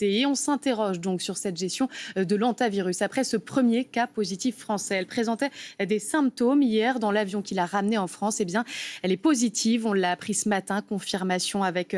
Et on s'interroge donc sur cette gestion de l'hantavirus. Après ce premier cas positif français, elle présentait des symptômes hier dans l'avion qui l'a ramenée en France. Eh bien, elle est positive, on l'a appris ce matin, confirmation avec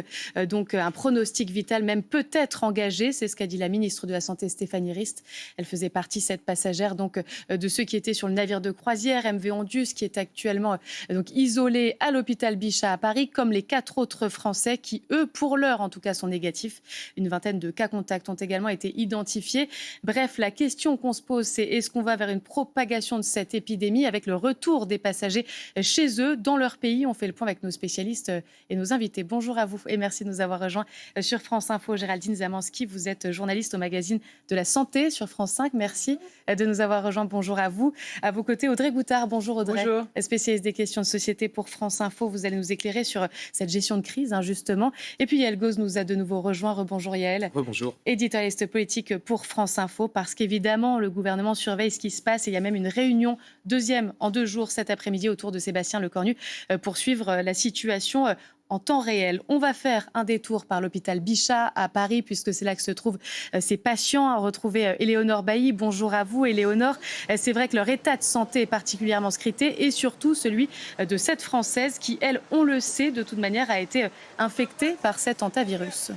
donc un pronostic vital même peut-être engagé. C'est ce qu'a dit la ministre de la Santé Stéphanie Rist. Elle faisait partie, cette passagère, donc de ceux qui étaient sur le navire de croisière MV Ondius, qui est actuellement donc isolé à l'hôpital Bichat à Paris, comme les 4 autres Français qui, eux, pour l'heure en tout cas, sont négatifs. Une vingtaine de cas contacts ont également été identifiés. Bref, la question qu'on se pose, c'est est-ce qu'on va vers une propagation de cette épidémie avec le retour des passagers chez eux, dans leur pays? On fait le point avec nos spécialistes et nos invités. Bonjour à vous et merci de nous avoir rejoints sur France Info. Géraldine Zamanski, vous êtes journaliste au magazine de la Santé sur France 5. Merci de nous avoir rejoints. Bonjour à vous. À vos côtés, Audrey Goutard. Bonjour Audrey. Bonjour. Spécialiste des questions de société pour France Info. Vous allez nous éclairer sur cette gestion de crise, justement. Et puis Yael Gauze nous a de nouveau rejoint. Rebonjour Yael. Rebonjour. Éditorialiste politique pour France Info, parce qu'évidemment, le gouvernement surveille ce qui se passe et il y a même une réunion deuxième en 2 jours cet après-midi autour de Sébastien Lecornu pour suivre la situation en temps réel. On va faire un détour par l'hôpital Bichat à Paris, puisque c'est là que se trouvent ces patients. À retrouver Éléonore Bailly. Bonjour à vous, Éléonore. C'est vrai que leur état de santé est particulièrement scruté, et surtout celui de cette Française qui, elle, on le sait, de toute manière, a été infectée par cet hantavirus.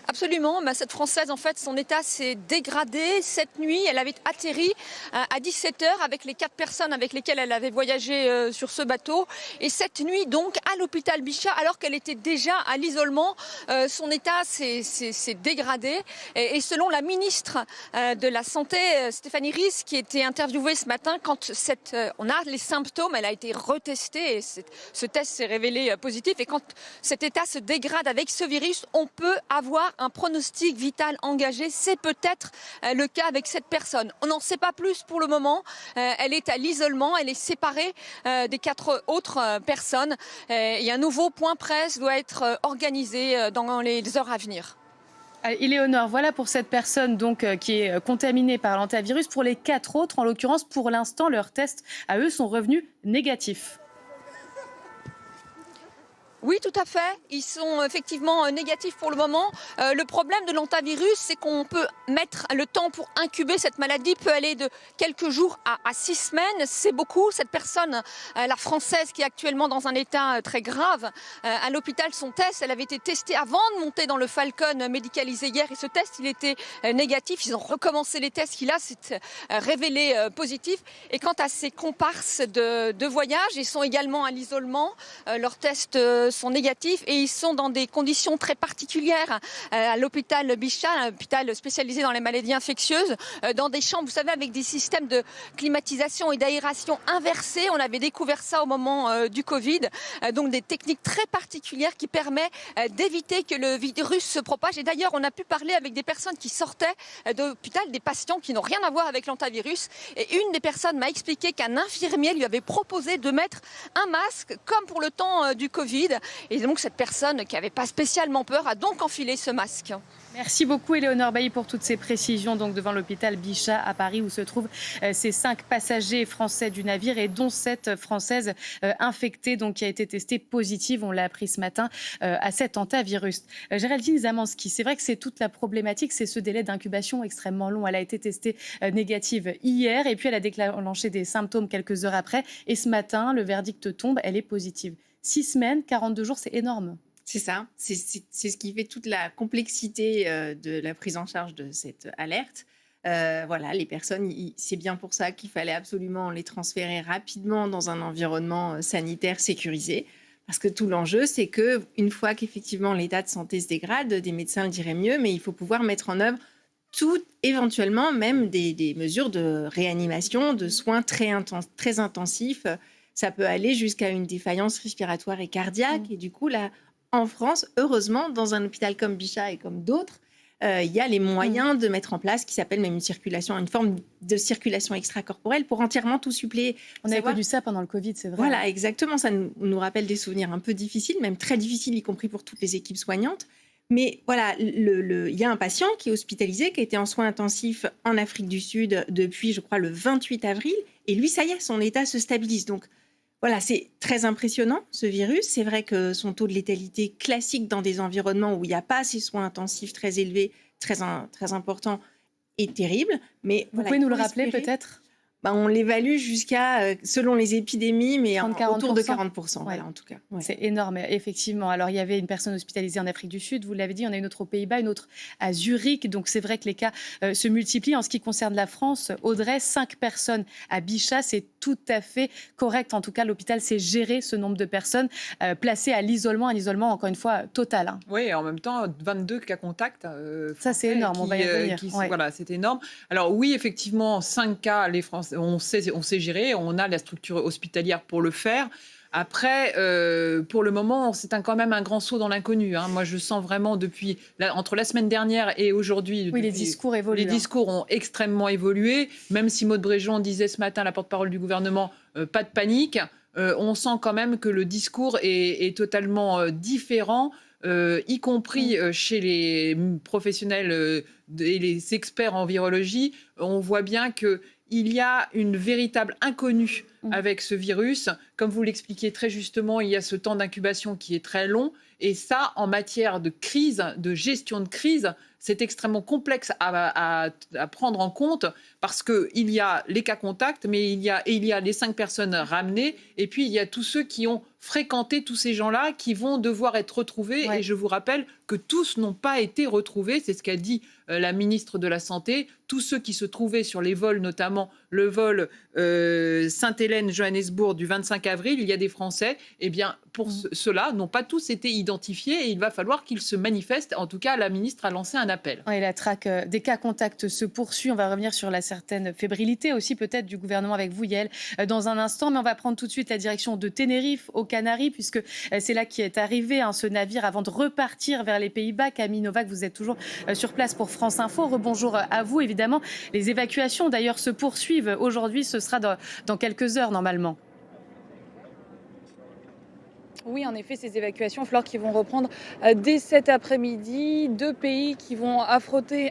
Absolument. Cette Française, en fait, son état s'est dégradé. Cette nuit, elle avait atterri à 17h avec les 4 personnes avec lesquelles elle avait voyagé sur ce bateau. Et cette nuit, donc, à l'hôpital Bichat, alors qu'elle était déjà à l'isolement, son état s'est dégradé. Et selon la ministre de la Santé, Stéphanie Rist, qui était interviewée ce matin, quand on a les symptômes, elle a été retestée et ce test s'est révélé positif. Et quand cet état se dégrade avec ce virus, on peut avoir un pronostic vital engagé. C'est peut-être le cas avec cette personne. On n'en sait pas plus pour le moment. Elle est à l'isolement, elle est séparée des 4 autres personnes. Et un nouveau point presse doit être organisé dans les heures à venir. Éléonore, voilà pour cette personne donc, qui est contaminée par l'hantavirus. Pour les 4 autres, en l'occurrence, pour l'instant, leurs tests à eux sont revenus négatifs. Oui, tout à fait. Ils sont effectivement négatifs pour le moment. Le problème de l'hantavirus, c'est qu'on peut mettre le temps pour incuber cette maladie, peut aller de quelques jours à 6 semaines. C'est beaucoup. Cette personne, la Française, qui est actuellement dans un état très grave, à l'hôpital, son test, elle avait été testée avant de monter dans le Falcon médicalisé hier. Et ce test, il était négatif. Ils ont recommencé les tests. Il s'est révélé positif. Et quant à ces comparses de voyage, ils sont également à l'isolement. Leurs tests sont négatifs et ils sont dans des conditions très particulières à l'hôpital Bichat, un hôpital spécialisé dans les maladies infectieuses, dans des chambres, vous savez, avec des systèmes de climatisation et d'aération inversés. On avait découvert ça au moment du Covid, donc des techniques très particulières qui permettent d'éviter que le virus se propage. Et d'ailleurs, on a pu parler avec des personnes qui sortaient de l'hôpital, des patients qui n'ont rien à voir avec l'hantavirus. Et une des personnes m'a expliqué qu'un infirmier lui avait proposé de mettre un masque comme pour le temps du Covid. Et donc cette personne qui n'avait pas spécialement peur a donc enfilé ce masque. Merci beaucoup Éléonore Bailly pour toutes ces précisions donc devant l'hôpital Bichat à Paris où se trouvent ces 5 passagers français du navire et dont cette Française infectée donc qui a été testée positive, on l'a appris ce matin, à cet hantavirus. Géraldine Zamanski, c'est vrai que c'est toute la problématique, c'est ce délai d'incubation extrêmement long. Elle a été testée négative hier et puis elle a déclenché des symptômes quelques heures après et ce matin le verdict tombe, elle est positive. 6 semaines, 42 jours, c'est énorme. C'est ça, c'est ce qui fait toute la complexité de la prise en charge de cette alerte. Voilà, les personnes, c'est bien pour ça qu'il fallait absolument les transférer rapidement dans un environnement sanitaire sécurisé. Parce que tout l'enjeu, c'est qu'une fois qu'effectivement l'état de santé se dégrade, des médecins le diraient mieux, mais il faut pouvoir mettre en œuvre tout, éventuellement même des mesures de réanimation, de soins très intensifs. Ça peut aller jusqu'à une défaillance respiratoire et cardiaque. Et du coup, là, en France, heureusement, dans un hôpital comme Bichat et comme d'autres, il y a les moyens de mettre en place ce qui s'appelle même une forme de circulation extracorporelle pour entièrement tout suppléer. On a connu ça pendant le Covid, c'est vrai. Voilà, exactement. Ça nous rappelle des souvenirs un peu difficiles, même très difficiles, y compris pour toutes les équipes soignantes. Mais voilà, il y a un patient qui est hospitalisé, qui a été en soins intensifs en Afrique du Sud depuis, je crois, le 28 avril. Et lui, ça y est, son état se stabilise. Donc, Voilà, c'est très impressionnant ce virus. C'est vrai que son taux de létalité classique dans des environnements où il n'y a pas ces soins intensifs très élevés, très importants, est terrible. Mais Vous voilà, pouvez il nous le faut rappeler espérer. peut-être? On l'évalue jusqu'à, selon les épidémies, mais 30-40%. autour de 40%, Ouais. voilà, en tout cas. Ouais. C'est énorme, effectivement. Alors, il y avait une personne hospitalisée en Afrique du Sud, vous l'avez dit, il y en a une autre aux Pays-Bas, une autre à Zurich. Donc, c'est vrai que les cas se multiplient. En ce qui concerne la France, Audrey, 5 personnes à Bichat, c'est tout à fait correct. En tout cas, l'hôpital sait gérer ce nombre de personnes placées à l'isolement, un isolement, encore une fois, total. Hein. Oui, et en même temps, 22 cas contacts Ça, c'est français énorme, on va y revenir. Ouais. voilà, c'est énorme. Alors oui, effectivement, 5 cas, les Français, on sait gérer, on a la structure hospitalière pour le faire. Après, pour le moment, c'est quand même un grand saut dans l'inconnu. Hein. Moi, je sens vraiment entre la semaine dernière et aujourd'hui... Oui, les discours évoluent. Les discours ont extrêmement évolué. Même si Maud Bréjon disait ce matin, la porte-parole du gouvernement, pas de panique, on sent quand même que le discours est totalement différent. Y compris chez les professionnels et les experts en virologie, on voit bien qu'il y a une véritable inconnue avec ce virus. Comme vous l'expliquiez très justement, il y a ce temps d'incubation qui est très long. Et ça, en matière de crise, de gestion de crise, c'est extrêmement complexe à prendre en compte parce qu'il y a les cas contacts, mais il y a les 5 personnes ramenées et puis il y a tous ceux qui ont fréquenté tous ces gens-là qui vont devoir être retrouvés. Ouais. Et je vous rappelle que tous n'ont pas été retrouvés. C'est ce qu'a dit la ministre de la Santé. Tous ceux qui se trouvaient sur les vols, notamment le vol Sainte-Hélène-Johannesburg du 25 avril, il y a des Français. Eh bien, pour ceux-là, n'ont pas tous été identifiés et il va falloir qu'ils se manifestent. En tout cas, la ministre a lancé un appel. Et la traque des cas contacts se poursuit. On va revenir sur la certaine fébrilité aussi peut-être du gouvernement avec vous, Yael, dans un instant. Mais on va prendre tout de suite la direction de Tenerife, aux Canaries, puisque c'est là qu'est arrivé ce navire avant de repartir vers les Pays-Bas. Camille Novak, vous êtes toujours sur place pour France Info. Rebonjour à vous, évidemment. Les évacuations, d'ailleurs, se poursuivent aujourd'hui. Ce sera dans quelques heures, normalement. Oui, en effet, ces évacuations, Flore, qui vont reprendre dès cet après-midi. 2 pays qui vont affréter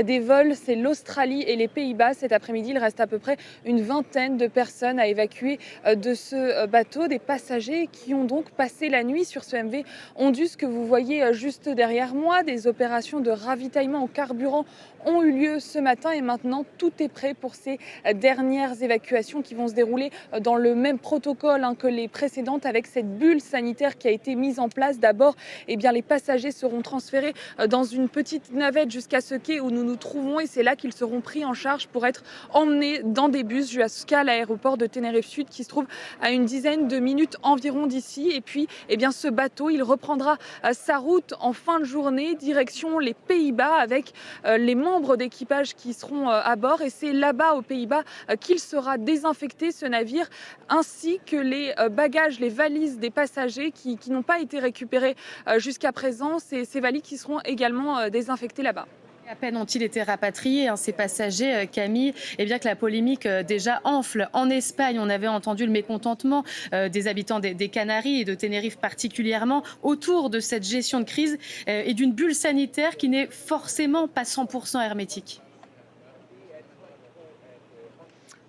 des vols, c'est l'Australie et les Pays-Bas. Cet après-midi, il reste à peu près une vingtaine de personnes à évacuer de ce bateau. Des passagers qui ont donc passé la nuit sur ce MV Ondus que vous voyez juste derrière moi. Des opérations de ravitaillement en carburant ont eu lieu ce matin et maintenant tout est prêt pour ces dernières évacuations qui vont se dérouler dans le même protocole que les précédentes, avec cette bulle sanitaire qui a été mise en place. D'abord, les passagers seront transférés dans une petite navette jusqu'à ce quai où nous nous trouvons et c'est là qu'ils seront pris en charge pour être emmenés dans des bus jusqu'à l'aéroport de Tenerife Sud qui se trouve à une dizaine de minutes environ d'ici. Et puis, ce bateau, il reprendra sa route en fin de journée, direction les Pays-Bas avec les membres d'équipage qui seront à bord. Et c'est là-bas, aux Pays-Bas, qu'il sera désinfecté, ce navire, ainsi que les bagages, les valises des passagers qui n'ont pas été récupérés jusqu'à présent. Ces valises qui seront également désinfectées là-bas. À peine ont-ils été rapatriés, ces passagers, Camille, et bien que la polémique déjà enfle. En Espagne, on avait entendu le mécontentement des habitants des Canaries et de Tenerife particulièrement autour de cette gestion de crise et d'une bulle sanitaire qui n'est forcément pas 100% hermétique.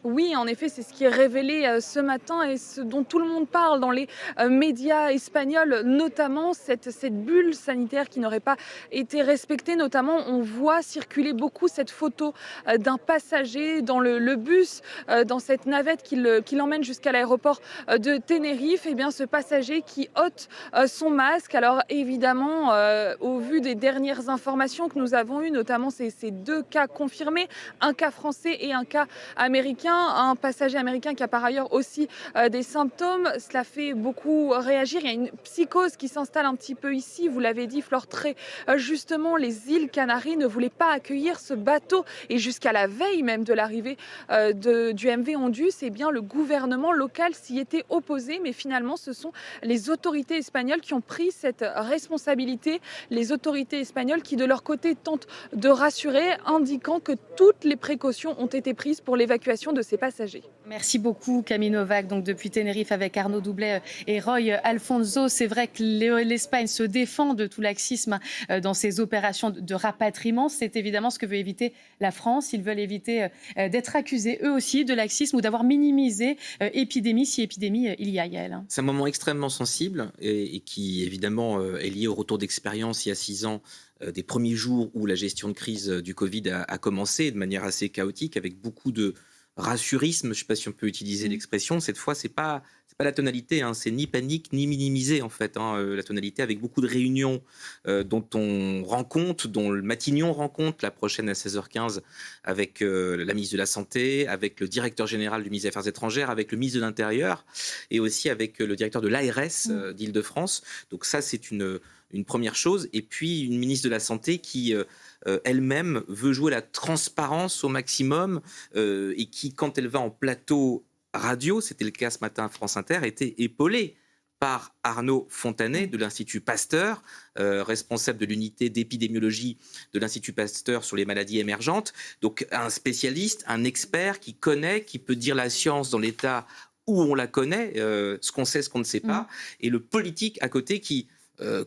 Oui, en effet, c'est ce qui est révélé ce matin et ce dont tout le monde parle dans les médias espagnols, notamment cette bulle sanitaire qui n'aurait pas été respectée. Notamment, on voit circuler beaucoup cette photo d'un passager dans le bus, dans cette navette qui l'emmène jusqu'à l'aéroport de Tenerife. Et bien, ce passager qui ôte son masque. Alors, évidemment, au vu des dernières informations que nous avons eues, notamment ces 2 cas confirmés, un cas français et un cas américain, un passager américain qui a par ailleurs aussi des symptômes. Cela fait beaucoup réagir. Il y a une psychose qui s'installe un petit peu ici. Vous l'avez dit, Flore, très justement, les îles Canaries ne voulaient pas accueillir ce bateau. Et jusqu'à la veille même de l'arrivée du MV Ondus, le gouvernement local s'y était opposé. Mais finalement, ce sont les autorités espagnoles qui ont pris cette responsabilité. Les autorités espagnoles qui, de leur côté, tentent de rassurer, indiquant que toutes les précautions ont été prises pour l'évacuation de de ses passagers. Merci beaucoup Camille Novak, donc depuis Tenerife avec Arnaud Doublet et Roy Alfonso. C'est vrai que l'Espagne se défend de tout laxisme dans ses opérations de rapatriement. C'est évidemment ce que veut éviter la France. Ils veulent éviter d'être accusés eux aussi de laxisme ou d'avoir minimisé épidémie, si épidémie il y a, Yael. C'est un moment extrêmement sensible et qui évidemment est lié au retour d'expérience il y a 6 ans des premiers jours où la gestion de crise du Covid a commencé de manière assez chaotique avec beaucoup de rassurisme, je ne sais pas si on peut utiliser l'expression, cette fois c'est pas la tonalité, hein, c'est ni panique ni minimisé en fait, hein, la tonalité avec beaucoup de réunions dont on rend compte, dont le Matignon rend compte, la prochaine à 16h15 avec la ministre de la Santé, avec le directeur général du ministère des Affaires étrangères, avec le ministre de l'Intérieur et aussi avec le directeur de l'ARS d'Île-de-France. Donc ça c'est une première chose, et puis une ministre de la Santé qui elle-même veut jouer la transparence au maximum et qui, quand elle va en plateau radio, c'était le cas ce matin à France Inter, était épaulée par Arnaud Fontanet de l'Institut Pasteur, responsable de l'unité d'épidémiologie de l'Institut Pasteur sur les maladies émergentes. Donc un spécialiste, un expert qui connaît, qui peut dire la science dans l'état où on la connaît, ce qu'on sait, ce qu'on ne sait pas, et le politique à côté qui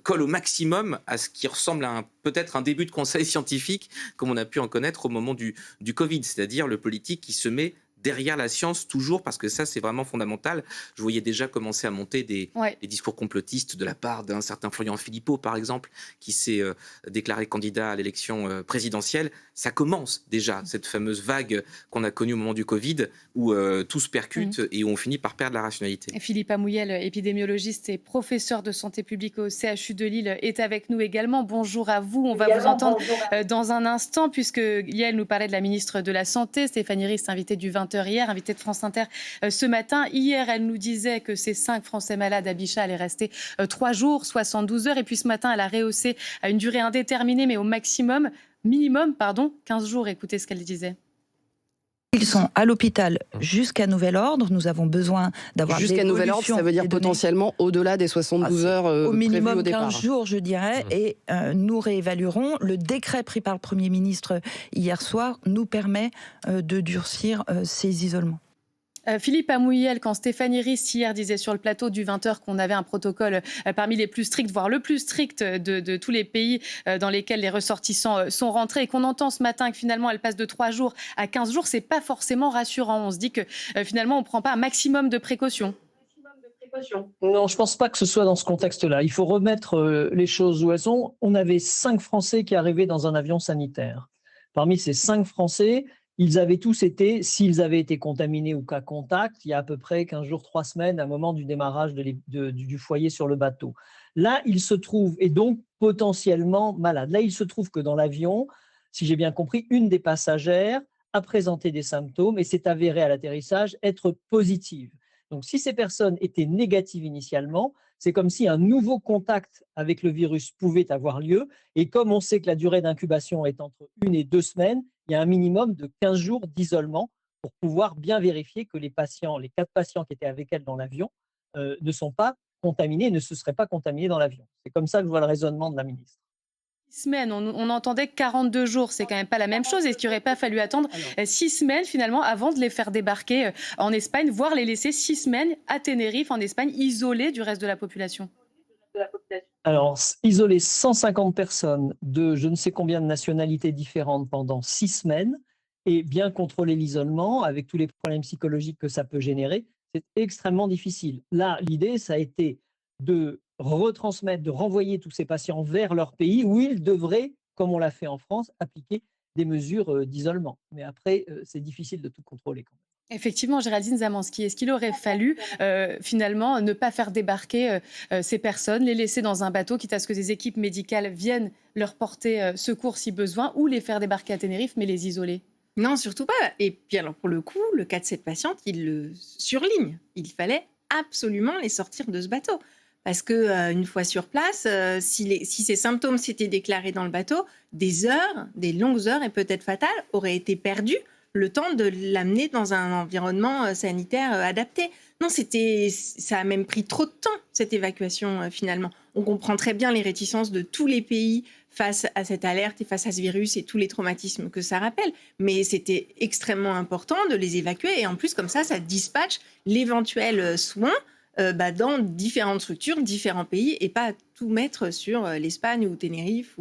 colle au maximum à ce qui ressemble à peut-être un début de conseil scientifique comme on a pu en connaître au moment du Covid, c'est-à-dire le politique qui se met derrière la science toujours, parce que ça c'est vraiment fondamental. Je voyais déjà commencer à monter des discours complotistes de la part d'un certain Florian Philippot par exemple, qui s'est déclaré candidat à l'élection présidentielle. Ça commence déjà, cette fameuse vague qu'on a connue au moment du Covid, où tout se percute et où on finit par perdre la rationalité. Et Philippe Amouyel, épidémiologiste et professeur de santé publique au CHU de Lille, est avec nous également. Bonjour à vous, on va vous entendre dans un instant, puisque Yael nous parlait de la ministre de la Santé, Stéphanie Rist, invitée du 20h hier, invitée de France Inter ce matin. Hier, elle nous disait que ces 5 Français malades à Bichat allaient rester 3 jours, 72 heures. Et puis ce matin, elle a rehaussé à une durée indéterminée, mais au minimum, 15 jours. Écoutez ce qu'elle disait. Ils sont à l'hôpital jusqu'à nouvel ordre. Nous avons besoin d'avoir jusqu'à nouvel ordre, ça veut dire potentiellement au-delà des 72 heures au minimum au départ. 15 jours, je dirais, et nous réévaluerons. Le décret pris par le Premier ministre hier soir nous permet de durcir ces isolements. Philippe Amouyel, quand Stéphanie Rist hier disait sur le plateau du 20h qu'on avait un protocole parmi les plus stricts, voire le plus strict de tous les pays dans lesquels les ressortissants sont rentrés, et qu'on entend ce matin que finalement elle passe de 3 jours à 15 jours, c'est pas forcément rassurant. On se dit que finalement on prend pas un maximum de précautions. Non, je pense pas que ce soit dans ce contexte-là. Il faut remettre les choses où elles sont. On avait 5 Français qui arrivaient dans un avion sanitaire. Parmi ces 5 Français, ils avaient tous été, s'ils avaient été contaminés ou cas contact, il y a à peu près 15 jours, 3 semaines, à un moment du démarrage du foyer sur le bateau. Là, ils se trouvent, et donc potentiellement malades. Là, il se trouve que dans l'avion, si j'ai bien compris, une des passagères a présenté des symptômes et s'est avérée à l'atterrissage être positive. Donc, si ces personnes étaient négatives initialement, c'est comme si un nouveau contact avec le virus pouvait avoir lieu. Et comme on sait que la durée d'incubation est entre 1 et 2 semaines, il y a un minimum de 15 jours d'isolement pour pouvoir bien vérifier que les 4 patients qui étaient avec elle dans l'avion ne sont pas contaminés, ne se seraient pas contaminés dans l'avion. C'est comme ça que je vois le raisonnement de la ministre. 6 semaines, on entendait 42 jours, c'est quand même pas la même chose. Est-ce qu'il n'aurait pas fallu attendre 6 semaines finalement avant de les faire débarquer en Espagne, voire les laisser 6 semaines à Tenerife, en Espagne, isolés du reste de la population? Alors, isoler 150 personnes de je ne sais combien de nationalités différentes pendant 6 semaines et bien contrôler l'isolement avec tous les problèmes psychologiques que ça peut générer, c'est extrêmement difficile. Là, l'idée, ça a été de retransmettre, de renvoyer tous ces patients vers leur pays où ils devraient, comme on l'a fait en France, appliquer des mesures d'isolement. Mais après, c'est difficile de tout contrôler quand même. Effectivement, Géraldine Zamanski, est-ce qu'il aurait fallu finalement ne pas faire débarquer ces personnes, les laisser dans un bateau, quitte à ce que des équipes médicales viennent leur porter secours si besoin, ou les faire débarquer à Tenerife, mais les isoler? Non, surtout pas. Et puis alors pour le coup, le cas de cette patiente, il le surligne. Il fallait absolument les sortir de ce bateau. Parce qu'une fois sur place, si ces symptômes s'étaient déclarés dans le bateau, des heures, des longues heures et peut-être fatales, auraient été perdues le temps de l'amener dans un environnement sanitaire adapté. Non, ça a même pris trop de temps, cette évacuation, finalement. On comprend très bien les réticences de tous les pays face à cette alerte et face à ce virus et tous les traumatismes que ça rappelle. Mais c'était extrêmement important de les évacuer. Et en plus, comme ça dispatche l'éventuel soin dans différentes structures, différents pays, et pas tout mettre sur l'Espagne ou Tenerife,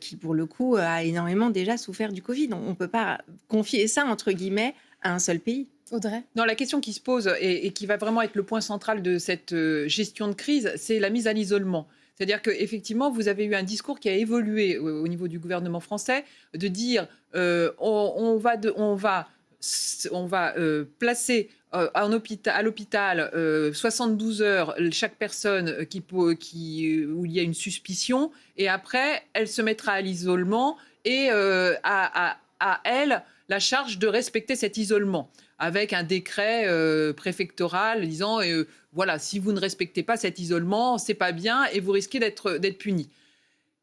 qui, pour le coup, a énormément déjà souffert du Covid. On ne peut pas confier ça, entre guillemets, à un seul pays. Audrey ? Non, la question qui se pose et qui va vraiment être le point central de cette gestion de crise, c'est la mise à l'isolement. C'est-à-dire qu'effectivement, vous avez eu un discours qui a évolué au niveau du gouvernement français, de dire on va placer à l'hôpital 72 heures chaque personne où il y a une suspicion, et après, elle se mettra à l'isolement et à elle la charge de respecter cet isolement, avec un décret préfectoral disant voilà, si vous ne respectez pas cet isolement, c'est pas bien et vous risquez d'être puni.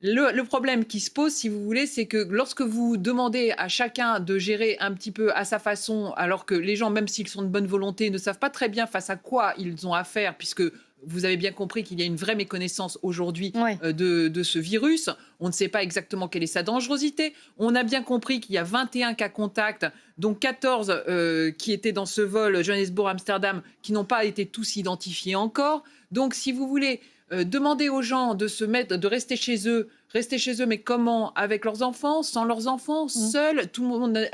Le problème qui se pose, si vous voulez, c'est que lorsque vous demandez à chacun de gérer un petit peu à sa façon, alors que les gens, même s'ils sont de bonne volonté, ne savent pas très bien face à quoi ils ont affaire, puisque vous avez bien compris qu'il y a une vraie méconnaissance aujourd'hui de ce virus. On ne sait pas exactement quelle est sa dangerosité. On a bien compris qu'il y a 21 cas contacts, dont 14 qui étaient dans ce vol Johannesburg-Amsterdam, qui n'ont pas été tous identifiés encore. Donc, si vous voulez demander aux gens de rester chez eux, mais comment? Avec leurs enfants, sans leurs enfants, seuls? Tout le monde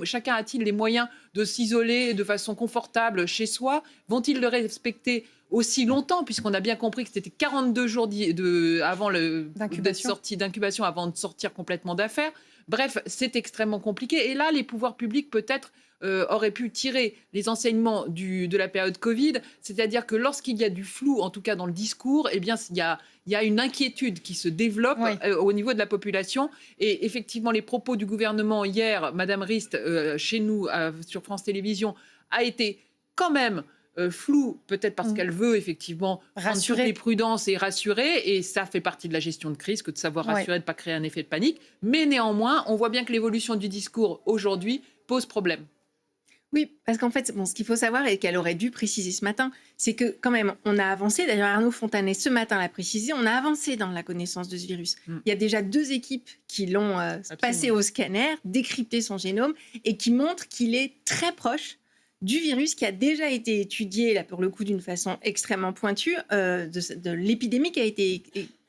chacun a-t-il les moyens de s'isoler de façon confortable chez soi? Vont-ils le respecter aussi longtemps, puisqu'on a bien compris que c'était 42 jours d'incubation avant de sortir complètement d'affaires. Bref, c'est extrêmement compliqué. Et là, les pouvoirs publics, peut-être, auraient pu tirer les enseignements de la période Covid, c'est-à-dire que lorsqu'il y a du flou, en tout cas dans le discours, eh bien, il y a une inquiétude qui se développe au niveau de la population. Et effectivement, les propos du gouvernement hier, Madame Rist, chez nous, sur France Télévisions, a été quand même flou, peut-être parce qu'elle veut effectivement rassurer, prendre toutes les prudences et rassurer, et ça fait partie de la gestion de crise, que de savoir rassurer, de ne pas créer un effet de panique. Mais néanmoins, on voit bien que l'évolution du discours aujourd'hui pose problème. Oui, parce qu'en fait, ce qu'il faut savoir et qu'elle aurait dû préciser ce matin, c'est que quand même, on a avancé. D'ailleurs, Arnaud Fontanet, ce matin, l'a précisé, on a avancé dans la connaissance de ce virus. Il y a déjà 2 équipes qui l'ont passé au scanner, décrypté son génome, et qui montrent qu'il est très proche du virus qui a déjà été étudié, là, pour le coup, d'une façon extrêmement pointue, de l'épidémie qui a été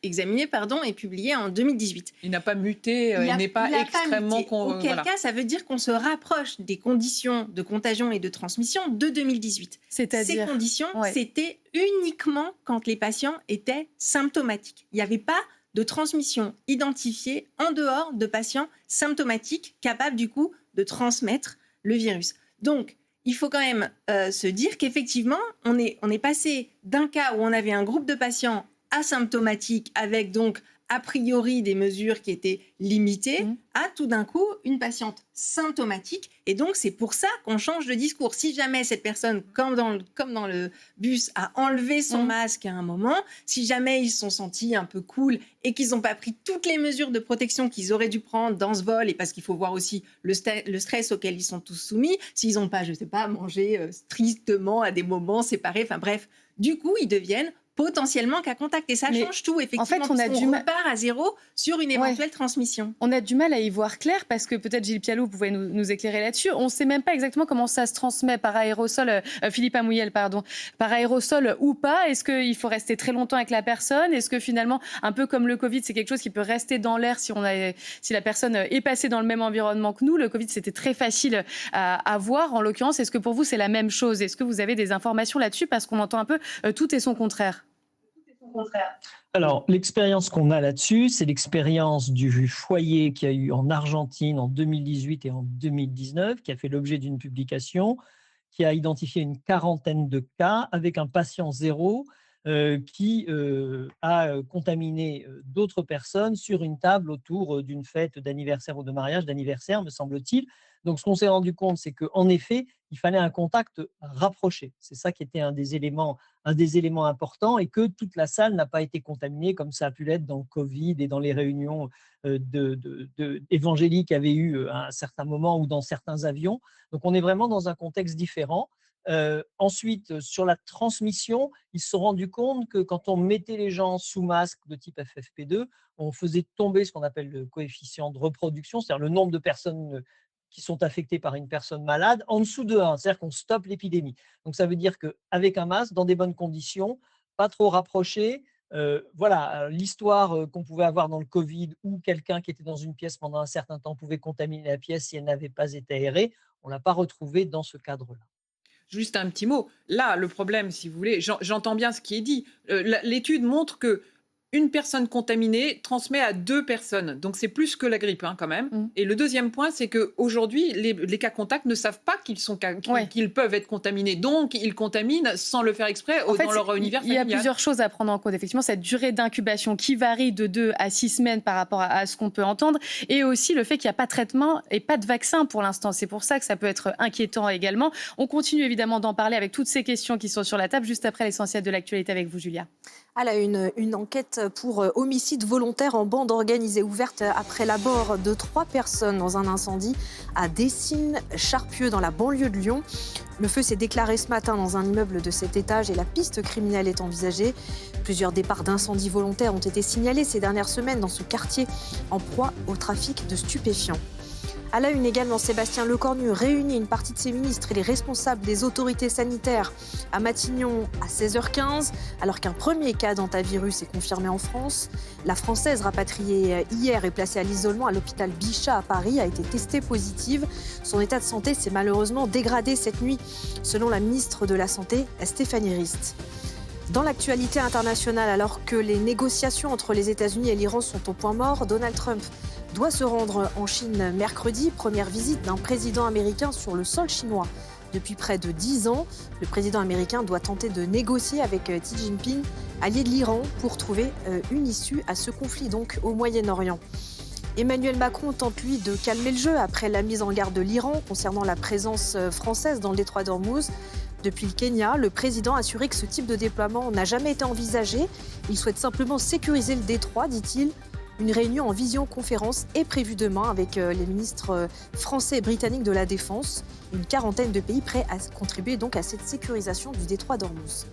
examiné et publié en 2018. Il n'a pas muté, il n'est pas extrêmement... Auquel cas, ça veut dire qu'on se rapproche des conditions de contagion et de transmission de 2018. C'est-à-dire... Ces conditions, c'était uniquement quand les patients étaient symptomatiques. Il n'y avait pas de transmission identifiée en dehors de patients symptomatiques capables, du coup, de transmettre le virus. Donc, il faut quand même se dire qu'effectivement, on est passé d'un cas où on avait un groupe de patients asymptomatiques avec donc a priori des mesures qui étaient limitées à tout d'un coup une patiente symptomatique. Et donc, c'est pour ça qu'on change de discours. Si jamais cette personne, comme dans le bus, a enlevé son masque à un moment, si jamais ils se sont sentis un peu cool et qu'ils n'ont pas pris toutes les mesures de protection qu'ils auraient dû prendre dans ce vol, et parce qu'il faut voir aussi le stress auquel ils sont tous soumis, s'ils n'ont pas, je ne sais pas, mangé strictement à des moments séparés, enfin bref, du coup, ils deviennent potentiellement cas contact. Et ça change tout, effectivement. En fait, on repart à zéro sur une éventuelle transmission. On a du mal à y voir clair parce que peut-être Gilles Pialou, vous pouvez nous éclairer là-dessus. On ne sait même pas exactement comment ça se transmet par aérosol, Philippe Amouyel, pardon, par aérosol ou pas. Est-ce qu'il faut rester très longtemps avec la personne? Est-ce que finalement, un peu comme le Covid, c'est quelque chose qui peut rester dans l'air si la personne est passée dans le même environnement que nous? Le Covid, c'était très facile à voir. En l'occurrence, est-ce que pour vous, c'est la même chose? Est-ce que vous avez des informations là-dessus? Parce qu'on entend un peu tout et son contraire. Alors, l'expérience qu'on a là-dessus, c'est l'expérience du foyer qu'il y a eu en Argentine en 2018 et en 2019, qui a fait l'objet d'une publication, qui a identifié une quarantaine de cas avec un patient zéro qui a contaminé d'autres personnes sur une table autour d'une fête d'anniversaire ou de mariage, d'anniversaire, me semble-t-il. Donc, ce qu'on s'est rendu compte, c'est qu'en effet, il fallait un contact rapproché. C'est ça qui était un des éléments importants, et que toute la salle n'a pas été contaminée comme ça a pu l'être dans le Covid et dans les réunions évangéliques qu'il y avait eu à un certain moment ou dans certains avions. Donc, on est vraiment dans un contexte différent. Ensuite, sur la transmission, ils se sont rendus compte que quand on mettait les gens sous masque de type FFP2, on faisait tomber ce qu'on appelle le coefficient de reproduction, c'est-à-dire le nombre de personnes qui sont affectées par une personne malade, en dessous de 1, c'est-à-dire qu'on stoppe l'épidémie. Donc ça veut dire qu'avec un masque, dans des bonnes conditions, pas trop rapproché, voilà, l'histoire qu'on pouvait avoir dans le Covid, où quelqu'un qui était dans une pièce pendant un certain temps pouvait contaminer la pièce si elle n'avait pas été aérée, on ne l'a pas retrouvé dans ce cadre-là. Juste un petit mot. Là, le problème, si vous voulez, j'entends bien ce qui est dit. L'étude montre que une personne contaminée transmet à 2 personnes. Donc, c'est plus que la grippe, quand même. Et le deuxième point, c'est qu'aujourd'hui, les cas contacts ne savent pas qu'ils peuvent être contaminés. Donc, ils contaminent sans le faire exprès dans leur univers familial. Il y a plusieurs choses à prendre en compte. Effectivement, cette durée d'incubation qui varie de 2 à 6 semaines par rapport à ce qu'on peut entendre. Et aussi le fait qu'il n'y a pas de traitement et pas de vaccin pour l'instant. C'est pour ça que ça peut être inquiétant également. On continue évidemment d'en parler avec toutes ces questions qui sont sur la table, juste après l'essentiel de l'actualité avec vous, Julia. Une enquête pour homicide volontaire en bande organisée ouverte après la mort de 3 personnes dans un incendie à Dessines-Charpieu dans la banlieue de Lyon. Le feu s'est déclaré ce matin dans un immeuble de 7 étages et la piste criminelle est envisagée. Plusieurs départs d'incendies volontaires ont été signalés ces dernières semaines dans ce quartier en proie au trafic de stupéfiants. À la une également, Sébastien Lecornu réunit une partie de ses ministres et les responsables des autorités sanitaires à Matignon à 16h15, alors qu'un premier cas d'hantavirus est confirmé en France. La Française rapatriée hier et placée à l'isolement à l'hôpital Bichat à Paris a été testée positive. Son état de santé s'est malheureusement dégradé cette nuit, selon la ministre de la Santé, Stéphanie Rist. Dans l'actualité internationale, alors que les négociations entre les États-Unis et l'Iran sont au point mort, Donald Trump doit se rendre en Chine mercredi, première visite d'un président américain sur le sol chinois. Depuis près de 10 ans, le président américain doit tenter de négocier avec Xi Jinping, allié de l'Iran, pour trouver une issue à ce conflit donc au Moyen-Orient. Emmanuel Macron tente, lui, de calmer le jeu après la mise en garde de l'Iran concernant la présence française dans le détroit d'Ormuz. Depuis le Kenya, le président a assuré que ce type de déploiement n'a jamais été envisagé. Il souhaite simplement sécuriser le détroit, dit-il. Une réunion en visioconférence est prévue demain avec les ministres français et britanniques de la Défense. Une quarantaine de pays prêts à contribuer donc à cette sécurisation du détroit d'Ormuz.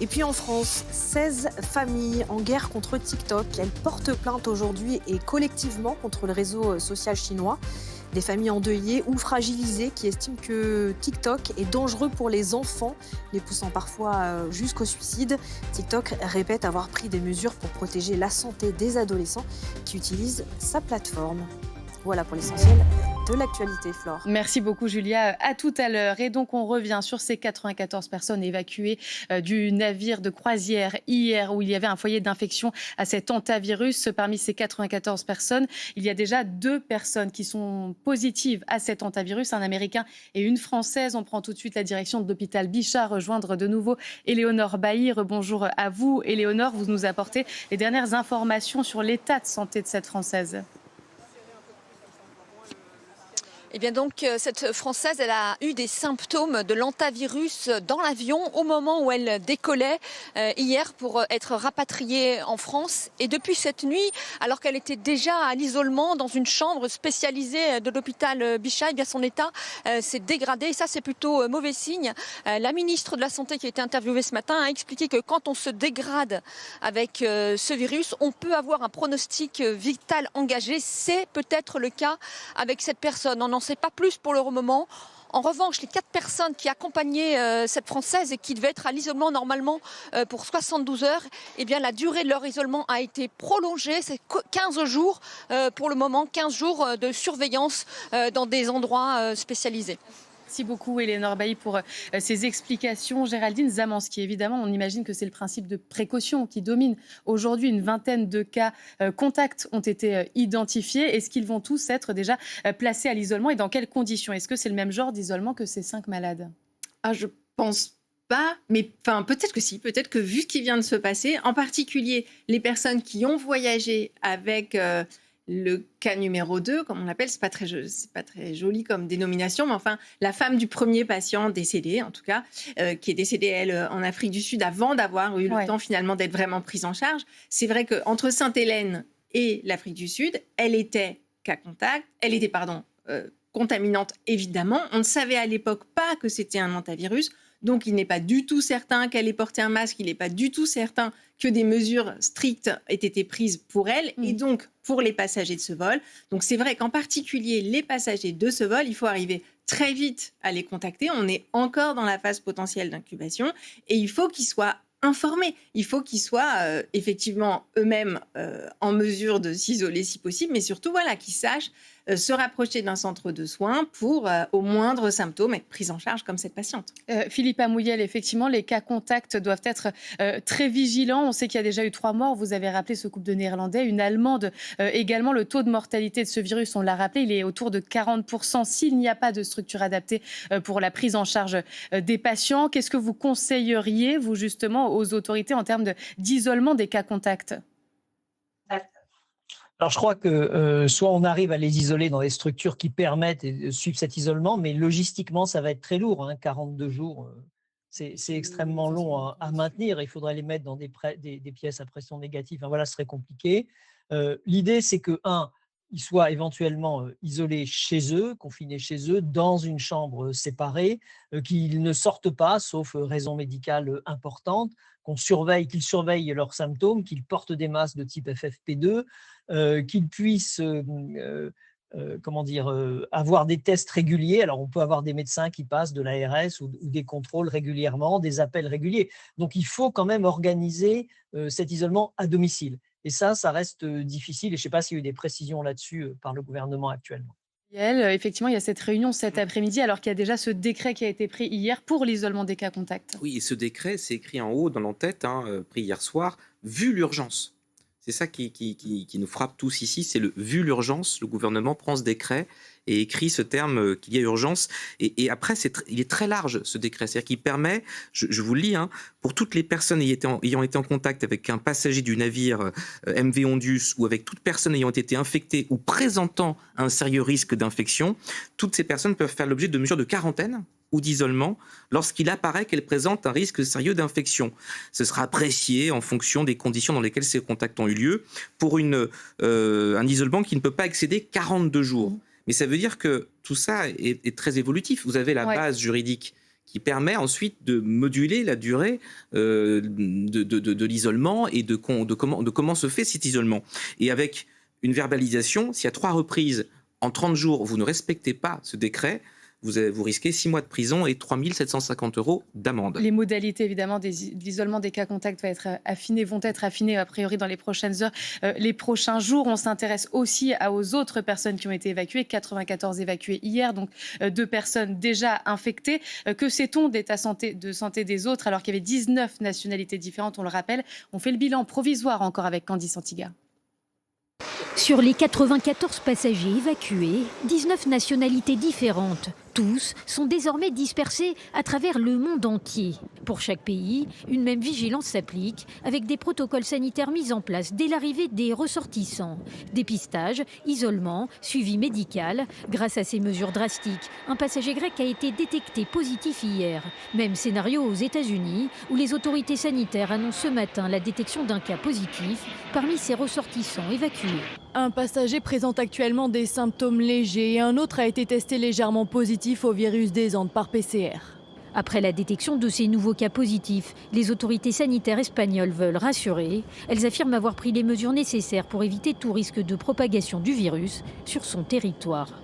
Et puis en France, 16 familles en guerre contre TikTok. Elles portent plainte aujourd'hui et collectivement contre le réseau social chinois. Des familles endeuillées ou fragilisées qui estiment que TikTok est dangereux pour les enfants, les poussant parfois jusqu'au suicide. TikTok répète avoir pris des mesures pour protéger la santé des adolescents qui utilisent sa plateforme. Voilà pour l'essentiel de l'actualité, Flore. Merci beaucoup, Julia. À tout à l'heure. Et donc, on revient sur ces 94 personnes évacuées du navire de croisière hier où il y avait un foyer d'infection à cet hantavirus. Parmi ces 94 personnes, il y a déjà 2 personnes qui sont positives à cet hantavirus, un Américain et une Française. On prend tout de suite la direction de l'hôpital Bichat, rejoindre de nouveau Éléonore Bailly. Bonjour à vous, Éléonore. Vous nous apportez les dernières informations sur l'état de santé de cette Française. Eh bien donc, cette Française, elle a eu des symptômes de l'hantavirus dans l'avion au moment où elle décollait hier pour être rapatriée en France. Et depuis cette nuit, alors qu'elle était déjà à l'isolement dans une chambre spécialisée de l'hôpital Bichat, eh bien son état s'est dégradé. Et ça, c'est plutôt mauvais signe. La ministre de la Santé qui a été interviewée ce matin a expliqué que quand on se dégrade avec ce virus, on peut avoir un pronostic vital engagé. C'est peut-être le cas avec cette personne. On n'en sait pas plus pour le moment. En revanche, les 4 personnes qui accompagnaient cette Française et qui devaient être à l'isolement normalement pour 72 heures, eh bien, la durée de leur isolement a été prolongée. C'est 15 jours pour le moment, 15 jours de surveillance dans des endroits spécialisés. Merci beaucoup, Éléonore Bailly, pour ces explications. Géraldine Zamanski, évidemment, on imagine que c'est le principe de précaution qui domine. Aujourd'hui, une vingtaine de cas contacts ont été identifiés. Est-ce qu'ils vont tous être déjà placés à l'isolement et dans quelles conditions ? Est-ce que c'est le même genre d'isolement que ces 5 malades ? Je pense pas, mais enfin, peut-être que si, peut-être que vu ce qui vient de se passer, en particulier les personnes qui ont voyagé avec le cas numéro 2, comme on l'appelle, c'est pas très joli comme dénomination, mais enfin, la femme du premier patient décédé, en tout cas, qui est décédée, elle, en Afrique du Sud, avant d'avoir eu le temps finalement d'être vraiment prise en charge. C'est vrai qu'entre Sainte-Hélène et l'Afrique du Sud, elle était cas contact, elle était, contaminante, évidemment. On ne savait à l'époque pas que c'était un hantavirus. Donc, il n'est pas du tout certain qu'elle ait porté un masque, il n'est pas du tout certain que des mesures strictes aient été prises pour elle et donc pour les passagers de ce vol. Donc, c'est vrai qu'en particulier, les passagers de ce vol, il faut arriver très vite à les contacter. On est encore dans la phase potentielle d'incubation et il faut qu'ils soient informés. Il faut qu'ils soient effectivement eux-mêmes en mesure de s'isoler si possible, mais surtout qu'ils sachent se rapprocher d'un centre de soins pour, au moindre symptôme, être pris en charge comme cette patiente. Philippe Amouyel, effectivement, les cas contacts doivent être très vigilants. On sait qu'il y a déjà eu 3 morts. Vous avez rappelé ce couple de Néerlandais, une Allemande également. Le taux de mortalité de ce virus, on l'a rappelé, il est autour de 40% s'il n'y a pas de structure adaptée pour la prise en charge des patients. Qu'est-ce que vous conseilleriez, vous, justement, aux autorités en termes d'isolement des cas contacts ? Alors, je crois que soit on arrive à les isoler dans des structures qui permettent de suivre cet isolement, mais logistiquement, ça va être très lourd. 42 jours, c'est extrêmement long à maintenir. Il faudrait les mettre dans des pièces à pression négative. Voilà, ce serait compliqué. L'idée, c'est que, ils soient éventuellement isolés chez eux, confinés chez eux, dans une chambre séparée, qu'ils ne sortent pas, sauf raison médicale importante, qu'ils surveillent leurs symptômes, qu'ils portent des masques de type FFP2, qu'ils puissent avoir des tests réguliers. Alors, on peut avoir des médecins qui passent de l'ARS ou des contrôles régulièrement, des appels réguliers. Donc, il faut quand même organiser cet isolement à domicile. Et ça reste difficile. Et je ne sais pas s'il y a eu des précisions là-dessus par le gouvernement actuellement. Effectivement, il y a cette réunion cet après-midi, alors qu'il y a déjà ce décret qui a été pris hier pour l'isolement des cas contacts. Oui, et ce décret, c'est écrit en haut dans l'entête, pris hier soir, vu l'urgence. C'est ça qui nous frappe tous ici, c'est le vu l'urgence. Le gouvernement prend ce décret et écrit ce terme qu'il y a urgence. Et après, il est très large, ce décret. C'est-à-dire qu'il permet, je vous le lis, pour toutes les personnes ayant été en contact avec un passager du navire MV Ondius ou avec toute personne ayant été infectée ou présentant un sérieux risque d'infection, toutes ces personnes peuvent faire l'objet de mesures de quarantaine ou d'isolement lorsqu'il apparaît qu'elle présente un risque sérieux d'infection. Ce sera apprécié en fonction des conditions dans lesquelles ces contacts ont eu lieu pour un isolement qui ne peut pas excéder 42 jours. Mais ça veut dire que tout ça est très évolutif. Vous avez la base juridique qui permet ensuite de moduler la durée de l'isolement et de comment se fait cet isolement. Et avec une verbalisation, si à 3 reprises, en 30 jours, vous ne respectez pas ce décret, vous risquez 6 mois de prison et 3 750 € d'amende. Les modalités, évidemment, de l'isolement des cas contacts vont être affinées a priori dans les prochaines heures, les prochains jours. On s'intéresse aussi aux autres personnes qui ont été évacuées, 94 évacuées hier, donc 2 personnes déjà infectées. Que sait-on d'état de santé des autres, alors qu'il y avait 19 nationalités différentes, on le rappelle. On fait le bilan provisoire encore avec Candice Antiga. Sur les 94 passagers évacués, 19 nationalités différentes. Tous sont désormais dispersés à travers le monde entier. Pour chaque pays, une même vigilance s'applique, avec des protocoles sanitaires mis en place dès l'arrivée des ressortissants. Dépistage, isolement, suivi médical. Grâce à ces mesures drastiques, un passager grec a été détecté positif hier. Même scénario aux États-Unis, où les autorités sanitaires annoncent ce matin la détection d'un cas positif parmi ces ressortissants évacués. Un passager présente actuellement des symptômes légers et un autre a été testé légèrement positif au virus des Andes par PCR. Après la détection de ces nouveaux cas positifs, les autorités sanitaires espagnoles veulent rassurer. Elles affirment avoir pris les mesures nécessaires pour éviter tout risque de propagation du virus sur son territoire.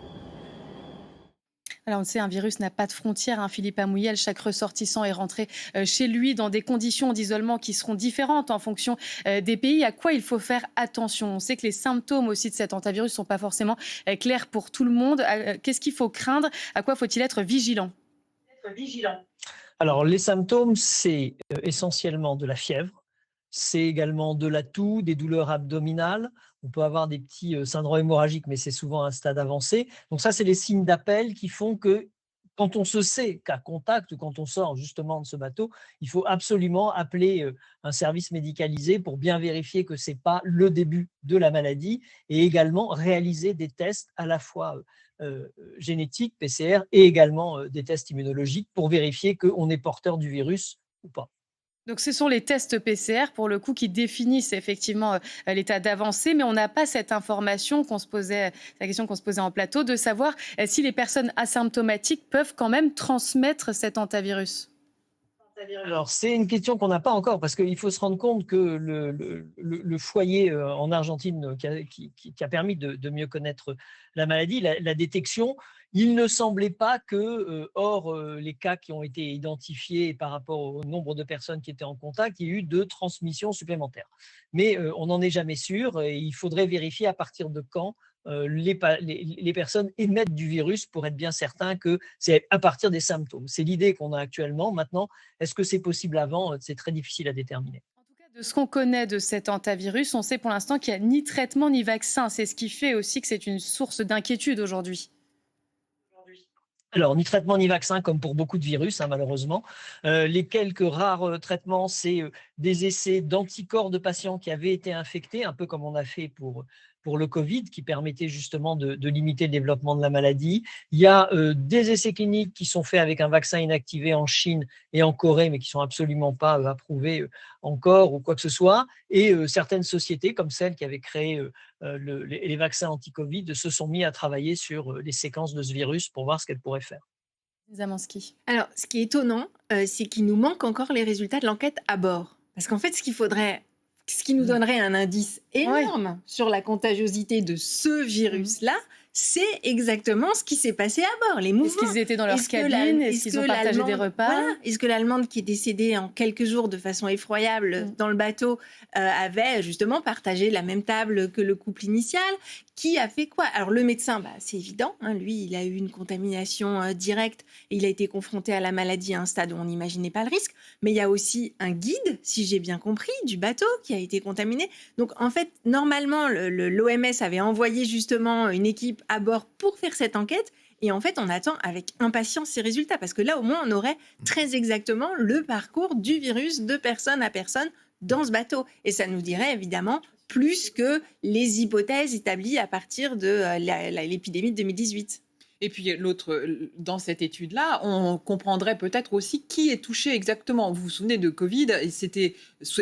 Alors on sait, un virus n'a pas de frontières, Philippe Amouyel. Chaque ressortissant est rentré chez lui dans des conditions d'isolement qui seront différentes en fonction des pays. À quoi il faut faire attention? On sait que les symptômes aussi de cet hantavirus ne sont pas forcément clairs pour tout le monde. Qu'est-ce qu'il faut craindre? À quoi faut-il être vigilant? Alors, les symptômes, c'est essentiellement de la fièvre. C'est également de la toux, des douleurs abdominales. On peut avoir des petits syndromes hémorragiques, mais c'est souvent à un stade avancé. Donc ça, c'est les signes d'appel qui font que quand on se sait qu'à contact ou quand on sort justement de ce bateau, il faut absolument appeler un service médicalisé pour bien vérifier que ce n'est pas le début de la maladie et également réaliser des tests à la fois génétiques, PCR, et également des tests immunologiques pour vérifier qu'on est porteur du virus ou pas. Donc ce sont les tests PCR pour le coup qui définissent effectivement l'état d'avancée, mais on n'a pas cette information la question qu'on se posait en plateau, de savoir si les personnes asymptomatiques peuvent quand même transmettre cet hantavirus. Alors, c'est une question qu'on n'a pas encore, parce qu'il faut se rendre compte que le foyer en Argentine qui a permis de mieux connaître la maladie, la détection, il ne semblait pas que, hors les cas qui ont été identifiés par rapport au nombre de personnes qui étaient en contact, il y ait eu de transmission supplémentaire. Mais on n'en est jamais sûr et il faudrait vérifier à partir de quand les personnes émettent du virus pour être bien certain que c'est à partir des symptômes. C'est l'idée qu'on a actuellement. Maintenant, est-ce que c'est possible avant ? C'est très difficile à déterminer. De ce qu'on connaît de cet hantavirus, on sait pour l'instant qu'il n'y a ni traitement ni vaccin. C'est ce qui fait aussi que c'est une source d'inquiétude aujourd'hui. Alors, ni traitement ni vaccin, comme pour beaucoup de virus, malheureusement. Les quelques rares traitements, c'est des essais d'anticorps de patients qui avaient été infectés, un peu comme on a fait pour le Covid, qui permettait justement de limiter le développement de la maladie. Il y a des essais cliniques qui sont faits avec un vaccin inactivé en Chine et en Corée, mais qui ne sont absolument pas approuvés encore ou quoi que ce soit. Et certaines sociétés, comme celle qui avait créé les vaccins anti-Covid, se sont mis à travailler sur les séquences de ce virus pour voir ce qu'elles pourraient faire. Zamanski. Alors, ce qui est étonnant, c'est qu'il nous manque encore les résultats de l'enquête à bord. Parce qu'en fait, ce qui nous donnerait un indice énorme sur la contagiosité de ce virus-là, c'est exactement ce qui s'est passé à bord, les mouvements. Est-ce qu'ils étaient dans leur cabine ? Est-ce qu'ils ont partagé des repas ? Est-ce que l'Allemande, qui est décédée en quelques jours de façon effroyable dans le bateau, avait justement partagé la même table que le couple initial ? Qui a fait quoi ? Alors le médecin, c'est évident, lui, il a eu une contamination directe et il a été confronté à la maladie à un stade où on n'imaginait pas le risque. Mais il y a aussi un guide, si j'ai bien compris, du bateau qui a été contaminé. Donc en fait, normalement, l'OMS avait envoyé justement une équipe à bord pour faire cette enquête. Et en fait, on attend avec impatience ces résultats parce que là, au moins, on aurait très exactement le parcours du virus de personne à personne dans ce bateau. Et ça nous dirait évidemment plus que les hypothèses établies à partir de l'épidémie de 2018. Et puis l'autre, dans cette étude-là, on comprendrait peut-être aussi qui est touché exactement. Vous vous souvenez de Covid, et c'était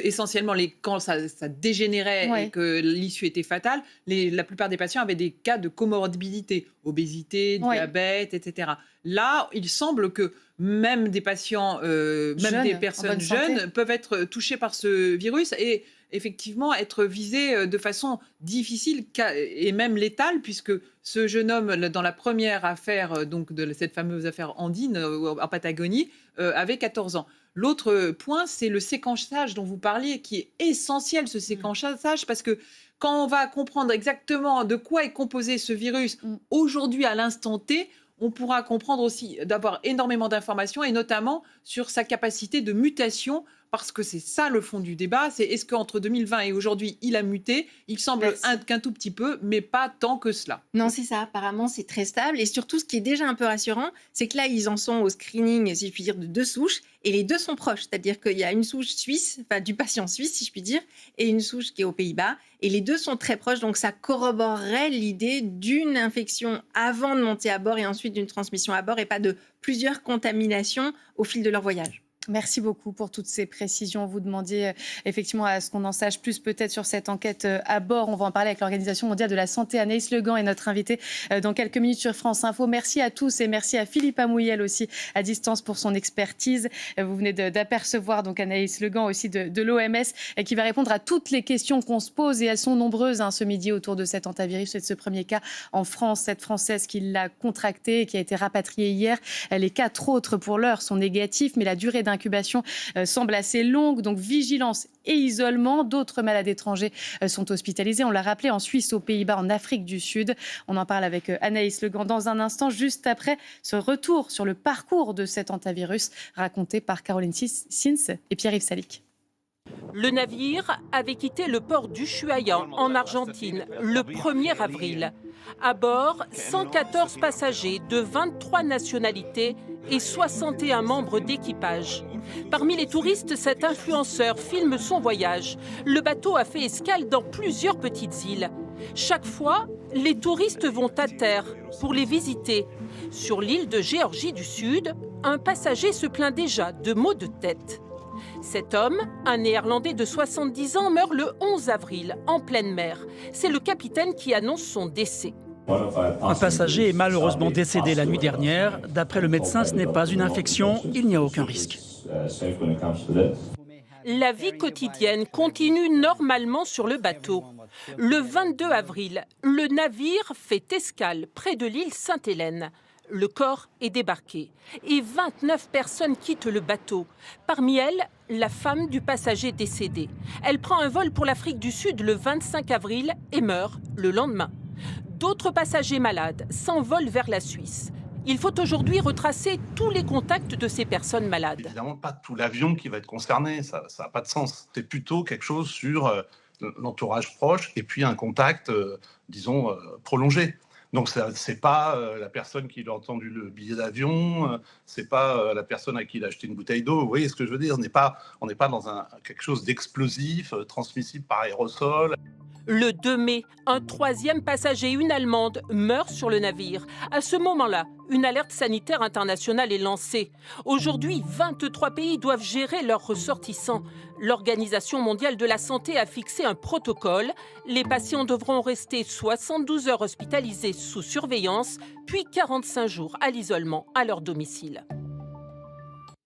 essentiellement quand ça dégénérait et que l'issue était fatale, la plupart des patients avaient des cas de comorbidité, obésité, diabète, etc. Là, il semble que même des patients, même des personnes jeunes peuvent être touchées par ce virus et effectivement être visés de façon difficile et même létale, puisque ce jeune homme, dans la première affaire donc de cette fameuse affaire Andine en Patagonie, avait 14 ans. L'autre point, c'est le séquençage dont vous parliez, qui est essentiel, ce séquençage, parce que quand on va comprendre exactement de quoi est composé ce virus aujourd'hui à l'instant T, on pourra comprendre aussi d'avoir énormément d'informations et notamment sur sa capacité de mutation, parce que c'est ça le fond du débat, c'est est-ce qu'entre 2020 et aujourd'hui, il a muté ? Il semble qu'un tout petit peu, mais pas tant que cela. Non, c'est ça. Apparemment, c'est très stable. Et surtout, ce qui est déjà un peu rassurant, c'est que là, ils en sont au screening, si je puis dire, de 2 souches. Et les 2 sont proches. C'est-à-dire qu'il y a une souche suisse, enfin du patient suisse, si je puis dire, et une souche qui est aux Pays-Bas. Et les 2 sont très proches. Donc, ça corroborerait l'idée d'une infection avant de monter à bord et ensuite d'une transmission à bord et pas de plusieurs contaminations au fil de leur voyage. Merci beaucoup pour toutes ces précisions. Vous demandiez effectivement à ce qu'on en sache plus peut-être sur cette enquête à bord. On va en parler avec l'Organisation mondiale de la santé. Anaïs Legan est notre invitée dans quelques minutes sur France Info. Merci à tous et merci à Philippe Amouyel aussi à distance pour son expertise. Vous venez d'apercevoir donc Anaïs Legan aussi de l'OMS qui va répondre à toutes les questions qu'on se pose et elles sont nombreuses ce midi autour de cet hantavirus et de ce premier cas en France. Cette Française qui l'a contracté et qui a été rapatriée hier. Les 4 autres pour l'heure sont négatifs mais la durée d'incubation semble assez longue, donc vigilance et isolement. D'autres malades étrangers sont hospitalisés, on l'a rappelé, en Suisse, aux Pays-Bas, en Afrique du Sud. On en parle avec Anaïs Legan dans un instant, juste après ce retour sur le parcours de cet hantavirus raconté par Caroline Sins et Pierre-Yves Salic. Le navire avait quitté le port d'Ushuaia en Argentine le 1er avril. À bord, 114 passagers de 23 nationalités et 61 membres d'équipage. Parmi les touristes, cet influenceur filme son voyage. Le bateau a fait escale dans plusieurs petites îles. Chaque fois, les touristes vont à terre pour les visiter. Sur l'île de Géorgie du Sud, un passager se plaint déjà de maux de tête. Cet homme, un Néerlandais de 70 ans, meurt le 11 avril, en pleine mer. C'est le capitaine qui annonce son décès. Un passager est malheureusement décédé la nuit dernière. D'après le médecin, ce n'est pas une infection, il n'y a aucun risque. La vie quotidienne continue normalement sur le bateau. Le 22 avril, le navire fait escale près de l'île Sainte-Hélène. Le corps est débarqué et 29 personnes quittent le bateau. Parmi elles, la femme du passager décédé. Elle prend un vol pour l'Afrique du Sud le 25 avril et meurt le lendemain. D'autres passagers malades s'envolent vers la Suisse. Il faut aujourd'hui retracer tous les contacts de ces personnes malades. Évidemment, pas tout l'avion qui va être concerné, ça n'a pas de sens. C'est plutôt quelque chose sur l'entourage proche et puis un contact, disons, prolongé. Donc, ce n'est pas la personne qui lui a entendu le billet d'avion, ce n'est pas la personne à qui il a acheté une bouteille d'eau. Vous voyez ce que je veux dire ? On n'est pas dans quelque chose d'explosif, transmissible par aérosol. Le 2 mai, un troisième passager, une Allemande, meurt sur le navire. À ce moment-là, une alerte sanitaire internationale est lancée. Aujourd'hui, 23 pays doivent gérer leurs ressortissants. L'Organisation mondiale de la santé a fixé un protocole. Les patients devront rester 72 heures hospitalisés sous surveillance, puis 45 jours à l'isolement à leur domicile.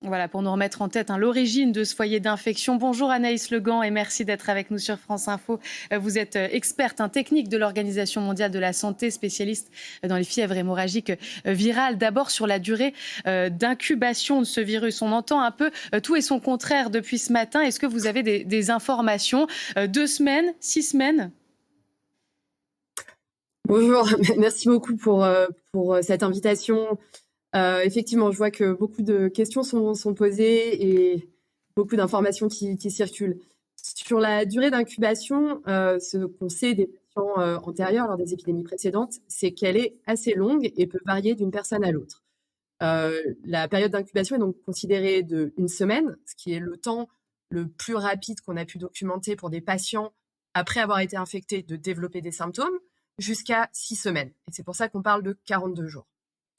Voilà, pour nous remettre en tête l'origine de ce foyer d'infection. Bonjour Anaïs Legan et merci d'être avec nous sur France Info. Vous êtes experte technique de l'Organisation mondiale de la santé, spécialiste dans les fièvres hémorragiques virales. D'abord sur la durée d'incubation de ce virus. On entend un peu tout et son contraire depuis ce matin. Est-ce que vous avez des informations ? 2 semaines, 6 semaines ? Bonjour, merci beaucoup pour cette invitation. Effectivement, je vois que beaucoup de questions sont posées et beaucoup d'informations qui circulent. Sur la durée d'incubation, ce qu'on sait des patients antérieurs lors des épidémies précédentes, c'est qu'elle est assez longue et peut varier d'une personne à l'autre. La période d'incubation est donc considérée de 1 semaine, ce qui est le temps le plus rapide qu'on a pu documenter pour des patients après avoir été infectés de développer des symptômes, jusqu'à 6 semaines. Et c'est pour ça qu'on parle de 42 jours.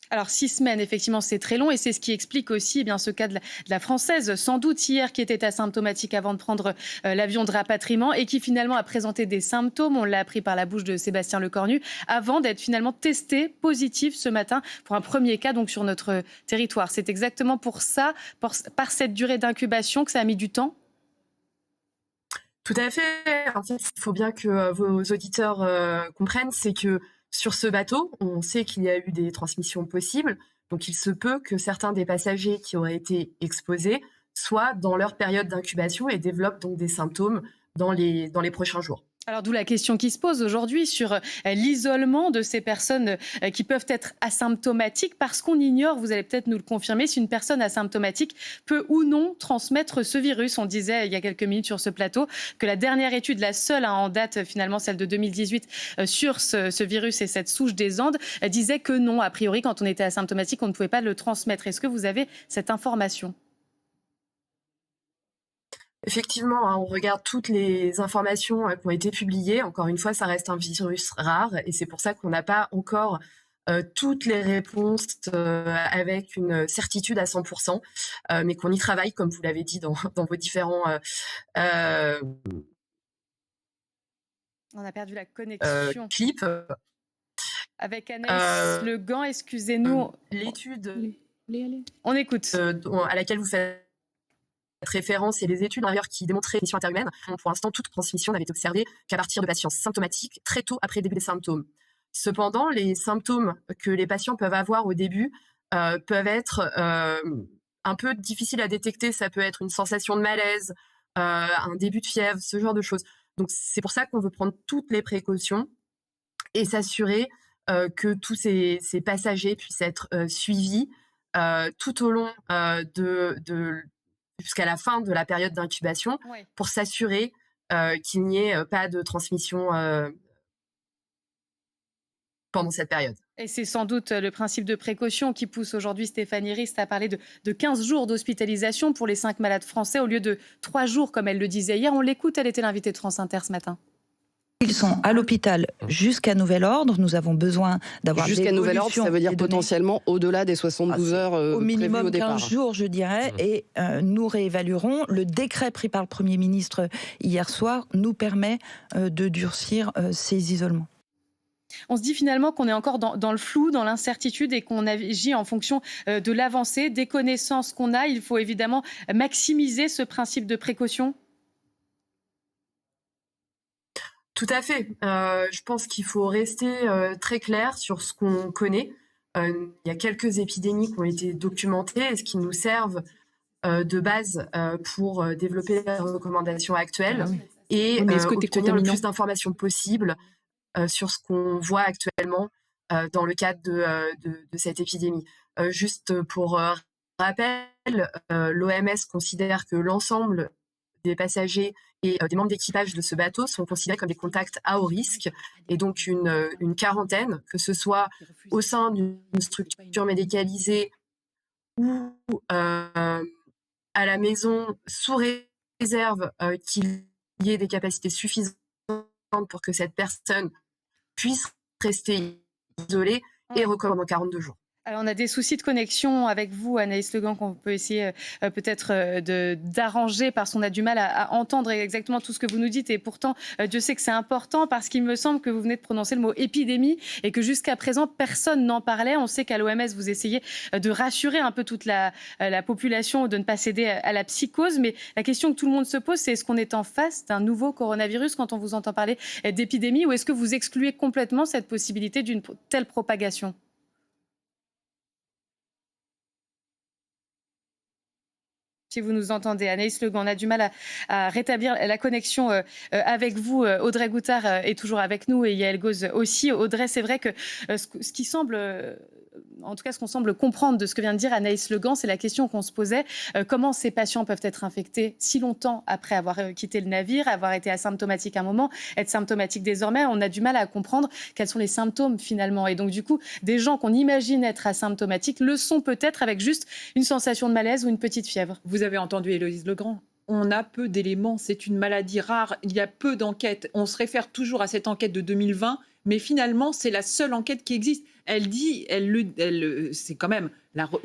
Alors 6 semaines, effectivement, c'est très long et c'est ce qui explique aussi ce cas de la Française, sans doute hier, qui était asymptomatique avant de prendre l'avion de rapatriement et qui finalement a présenté des symptômes, on l'a appris par la bouche de Sébastien Lecornu, avant d'être finalement testé positif ce matin pour un premier cas donc sur notre territoire. C'est exactement pour ça, par cette durée d'incubation, que ça a mis du temps ? Tout à fait. En fait, il faut bien que vos auditeurs comprennent, c'est que sur ce bateau, on sait qu'il y a eu des transmissions possibles, donc il se peut que certains des passagers qui auraient été exposés soient dans leur période d'incubation et développent donc des symptômes dans les prochains jours. Alors d'où la question qui se pose aujourd'hui sur l'isolement de ces personnes qui peuvent être asymptomatiques, parce qu'on ignore, vous allez peut-être nous le confirmer, si une personne asymptomatique peut ou non transmettre ce virus. On disait il y a quelques minutes sur ce plateau que la dernière étude, la seule en date finalement, celle de 2018, sur ce virus et cette souche des Andes, disait que non, a priori quand on était asymptomatique, on ne pouvait pas le transmettre. Est-ce que vous avez cette information ? Effectivement, on regarde toutes les informations qui ont été publiées. Encore une fois, ça reste un virus rare et c'est pour ça qu'on n'a pas encore toutes les réponses avec une certitude à 100%, mais qu'on y travaille, comme vous l'avez dit dans vos différents... On a perdu la connexion. Clips. Avec Anaïs Legan, excusez-nous. L'étude... On écoute. À laquelle vous faites référence et les études d'ailleurs qui démontraient les transmissions interhumaines. Pour l'instant, toute transmission n'avait été observée qu'à partir de patients symptomatiques très tôt après le début des symptômes. Cependant, les symptômes que les patients peuvent avoir au début peuvent être un peu difficiles à détecter. Ça peut être une sensation de malaise, un début de fièvre, ce genre de choses. Donc, c'est pour ça qu'on veut prendre toutes les précautions et s'assurer que tous ces passagers puissent être suivis tout au long de jusqu'à la fin de la période d'incubation Ouais. pour s'assurer qu'il n'y ait pas de transmission pendant cette période. Et c'est sans doute le principe de précaution qui pousse aujourd'hui Stéphanie Rist à parler de 15 jours d'hospitalisation pour les 5 malades français au lieu de 3 jours, comme elle le disait hier. On l'écoute, elle était l'invitée de France Inter ce matin. Ils sont à l'hôpital jusqu'à nouvel ordre. Nous avons besoin d'avoir Jusqu'à nouvel ordre, ça veut dire potentiellement au-delà des 72 heures au minimum prévues au départ. 15 jours, je dirais, et nous réévaluerons. Le décret pris par le Premier ministre hier soir nous permet de durcir ces isolements. On se dit finalement qu'on est encore dans le flou, dans l'incertitude et qu'on agit en fonction de l'avancée, des connaissances qu'on a. Il faut évidemment maximiser ce principe de précaution. Tout à fait. Je pense qu'il faut rester très clair sur ce qu'on connaît. Il y a quelques épidémies qui ont été documentées et ce qui nous servent de base pour développer les recommandations actuelles et obtenir le plus d'informations possible sur ce qu'on voit actuellement dans le cadre de cette épidémie. Juste pour rappel, l'OMS considère que l'ensemble des passagers et des membres d'équipage de ce bateau sont considérés comme des contacts à haut risque et donc une quarantaine, que ce soit au sein d'une structure médicalisée ou à la maison, sous réserve qu'il y ait des capacités suffisantes pour que cette personne puisse rester isolée et recommande en 42 jours. Alors, on a des soucis de connexion avec vous, Anaïs Le Gant, qu'on peut essayer peut-être d'arranger parce qu'on a du mal à entendre exactement tout ce que vous nous dites. Et pourtant, Dieu sait que c'est important parce qu'il me semble que vous venez de prononcer le mot épidémie et que jusqu'à présent, personne n'en parlait. On sait qu'à l'OMS, vous essayez de rassurer un peu toute la population, de ne pas céder à la psychose. Mais la question que tout le monde se pose, c'est est-ce qu'on est en face d'un nouveau coronavirus quand on vous entend parler d'épidémie ou est-ce que vous excluez complètement cette possibilité d'une telle propagation ? Si vous nous entendez, Anaïs Le Gant, on a du mal à rétablir la connexion avec vous. Audrey Goutard est toujours avec nous et Yael Gauze aussi. Audrey, c'est vrai que ce qui semble, en tout cas ce qu'on semble comprendre de ce que vient de dire Anaïs Le Gant, c'est la question qu'on se posait. Comment ces patients peuvent être infectés si longtemps après avoir quitté le navire, avoir été asymptomatiques à un moment, être symptomatiques désormais? On a du mal à comprendre quels sont les symptômes finalement. Et donc du coup, des gens qu'on imagine être asymptomatiques le sont peut-être avec juste une sensation de malaise ou une petite fièvre. Vous avez entendu Héloïse Legrand. On a peu d'éléments, c'est une maladie rare, il y a peu d'enquêtes. On se réfère toujours à cette enquête de 2020, mais finalement, c'est la seule enquête qui existe. Elle dit, c'est quand même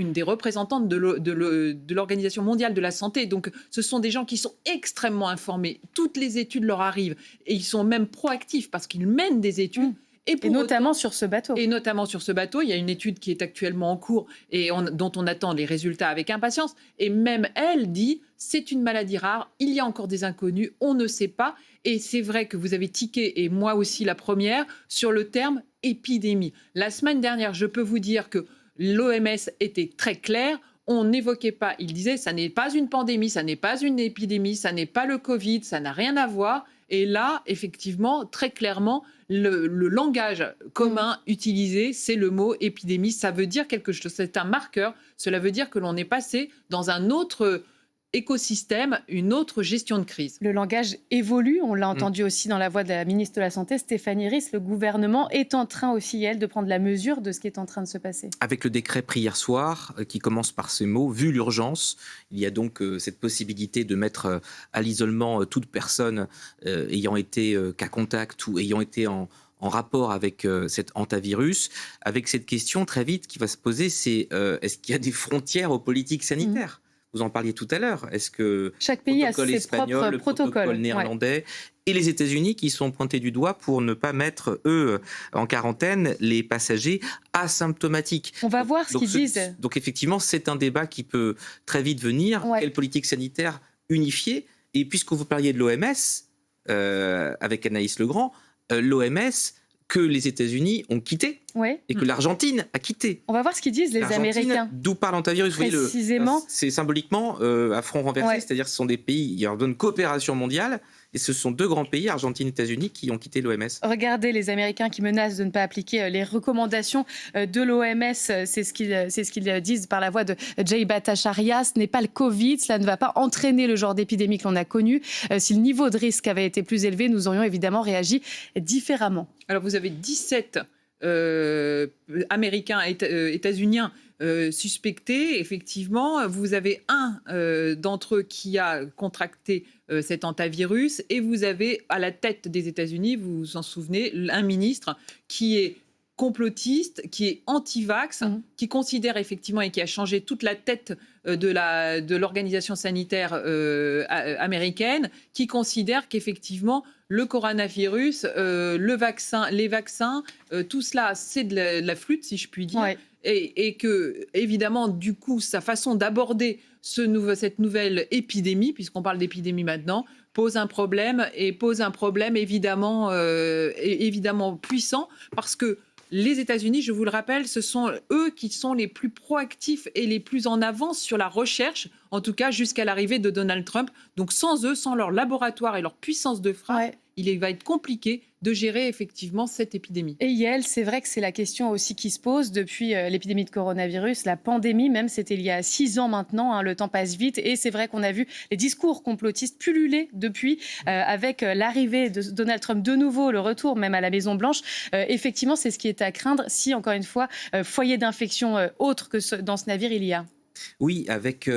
une des représentantes de l'Organisation mondiale de la santé. Donc, ce sont des gens qui sont extrêmement informés. Toutes les études leur arrivent et ils sont même proactifs parce qu'ils mènent des études. Et notamment sur ce bateau. Et notamment sur ce bateau. Il y a une étude qui est actuellement en cours et dont on attend les résultats avec impatience. Et même elle dit, c'est une maladie rare, il y a encore des inconnus, on ne sait pas. Et c'est vrai que vous avez tiqué, et moi aussi la première, sur le terme épidémie. La semaine dernière, je peux vous dire que l'OMS était très claire. On n'évoquait pas, il disait, ça n'est pas une pandémie, ça n'est pas une épidémie, ça n'est pas le Covid, ça n'a rien à voir. Et là, effectivement, très clairement, le langage commun utilisé, c'est le mot épidémie. Ça veut dire quelque chose, c'est un marqueur. Cela veut dire que l'on est passé dans un autre écosystème, une autre gestion de crise. Le langage évolue, on l'a entendu aussi dans la voix de la ministre de la Santé, Stéphanie Rist. Le gouvernement est en train aussi, elle, de prendre la mesure de ce qui est en train de se passer. Avec le décret pris hier soir, qui commence par ces mots, vu l'urgence, il y a donc cette possibilité de mettre à l'isolement toute personne ayant été cas contact ou ayant été en rapport avec cet hantavirus, avec cette question très vite qui va se poser, c'est est-ce qu'il y a des frontières aux politiques sanitaires ? Vous en parliez tout à l'heure. Est-ce que chaque pays a ses propres le protocoles, protocole néerlandais et les États-Unis qui sont pointés du doigt pour ne pas mettre, eux, en quarantaine les passagers asymptomatiques. On va voir ce qu'ils disent. Donc effectivement, c'est un débat qui peut très vite venir. Quelle politique sanitaire unifiée? Et puisque vous parliez de l'OMS, avec Anaïs Le Gant, l'OMS que les États-Unis ont quitté et que l'Argentine a quitté. On va voir ce qu'ils disent les Américains. D'où parle hantavirus. Précisément. C'est symboliquement à front renversé, c'est-à-dire que ce sont des pays, il y a une bonne coopération mondiale Et ce sont 2 grands pays, Argentine et États-Unis, qui ont quitté l'OMS. Regardez les Américains qui menacent de ne pas appliquer les recommandations de l'OMS. C'est ce qu'ils disent par la voix de Jay Bhattacharya. Ce n'est pas le Covid, cela ne va pas entraîner le genre d'épidémie que l'on a connu. Si le niveau de risque avait été plus élevé, nous aurions évidemment réagi différemment. Alors vous avez 17 Américains, États-Uniens suspectés, effectivement. Vous avez un d'entre eux qui a contracté cet hantavirus et vous avez à la tête des États-Unis, vous vous en souvenez, un ministre qui est complotiste, qui est anti-vax, qui considère effectivement et qui a changé toute la tête de l'organisation sanitaire américaine, qui considère qu'effectivement le coronavirus, les vaccins, tout cela c'est de la flûte si je puis dire. Ouais. Et que, évidemment, du coup, sa façon d'aborder cette nouvelle épidémie, puisqu'on parle d'épidémie maintenant, pose un problème évidemment puissant, parce que les États-Unis, je vous le rappelle, ce sont eux qui sont les plus proactifs et les plus en avance sur la recherche, en tout cas jusqu'à l'arrivée de Donald Trump. Donc sans eux, sans leur laboratoire et leur puissance de frappe, il va être compliqué de gérer effectivement cette épidémie. Et Yael, c'est vrai que c'est la question aussi qui se pose depuis l'épidémie de coronavirus, la pandémie même, c'était il y a 6 ans maintenant, le temps passe vite, et c'est vrai qu'on a vu les discours complotistes pulluler depuis, avec l'arrivée de Donald Trump de nouveau, le retour même à la Maison-Blanche. Effectivement, c'est ce qui est à craindre si, encore une fois, foyer d'infection autre que dans ce navire il y a. Oui, avec...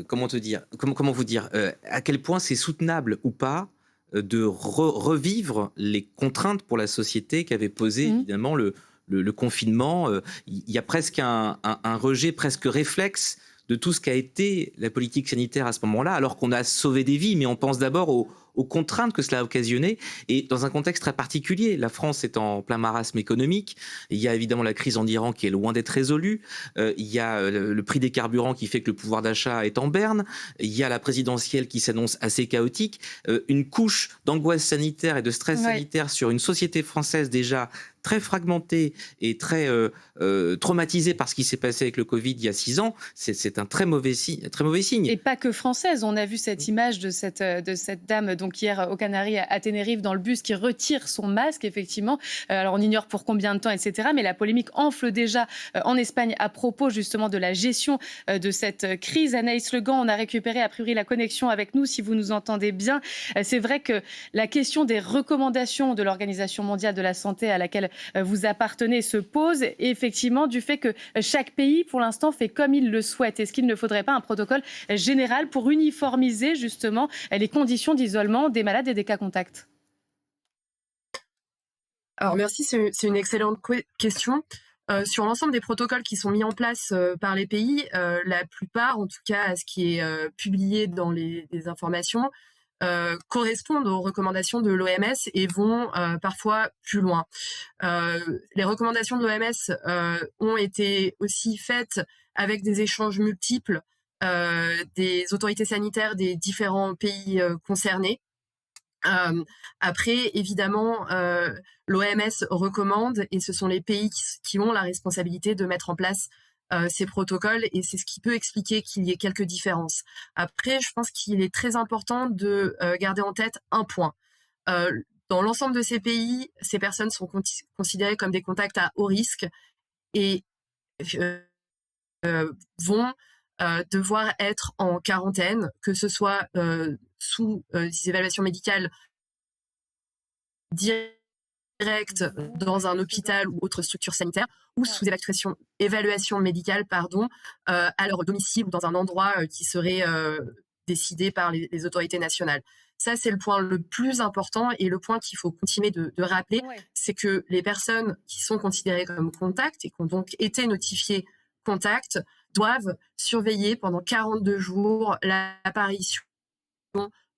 comment vous dire à quel point c'est soutenable ou pas de revivre les contraintes pour la société qu'avait posé évidemment le confinement. Il y a presque un rejet presque réflexe de tout ce qu'a été la politique sanitaire à ce moment-là, alors qu'on a sauvé des vies, mais on pense d'abord aux contraintes que cela a occasionné, et dans un contexte très particulier. La France est en plein marasme économique, il y a évidemment la crise en Iran qui est loin d'être résolue, il y a le prix des carburants qui fait que le pouvoir d'achat est en berne, il y a la présidentielle qui s'annonce assez chaotique, une couche d'angoisse sanitaire et de stress sanitaire sur une société française déjà très fragmentée et très traumatisée par ce qui s'est passé avec le Covid il y a 6 ans, c'est un très mauvais signe. Et pas que française. On a vu cette image de cette dame donc hier aux Canaries à Tenerife dans le bus qui retire son masque, effectivement. Alors on ignore pour combien de temps, etc. Mais la polémique enfle déjà en Espagne à propos justement de la gestion de cette crise. Anaïs Legan, on a récupéré a priori la connexion avec nous, si vous nous entendez bien. C'est vrai que la question des recommandations de l'Organisation mondiale de la santé à laquelle vous appartenez se pose, et effectivement du fait que chaque pays pour l'instant fait comme il le souhaite. Est-ce qu'il ne faudrait pas un protocole général pour uniformiser justement les conditions d'isolement des malades et des cas contacts? Alors merci, c'est une excellente question. Sur l'ensemble des protocoles qui sont mis en place par les pays, la plupart, en tout cas ce qui est publié dans les informations, correspondent aux recommandations de l'OMS et vont parfois plus loin. Les recommandations de l'OMS ont été aussi faites avec des échanges multiples des autorités sanitaires des différents pays concernés. Après, évidemment, l'OMS recommande, et ce sont les pays qui ont la responsabilité de mettre en place ces protocoles, et c'est ce qui peut expliquer qu'il y ait quelques différences. Après, je pense qu'il est très important de garder en tête un point. Dans l'ensemble de ces pays, ces personnes sont considérées comme des contacts à haut risque et vont devoir être en quarantaine, que ce soit sous des évaluations médicales directes dans un hôpital ou autre structure sanitaire, ou sous évaluation médicale à leur domicile ou dans un endroit qui serait décidé par les autorités nationales. Ça, c'est le point le plus important, et le point qu'il faut continuer de rappeler, c'est que les personnes qui sont considérées comme contacts et qui ont donc été notifiées contacts doivent surveiller pendant 42 jours l'apparition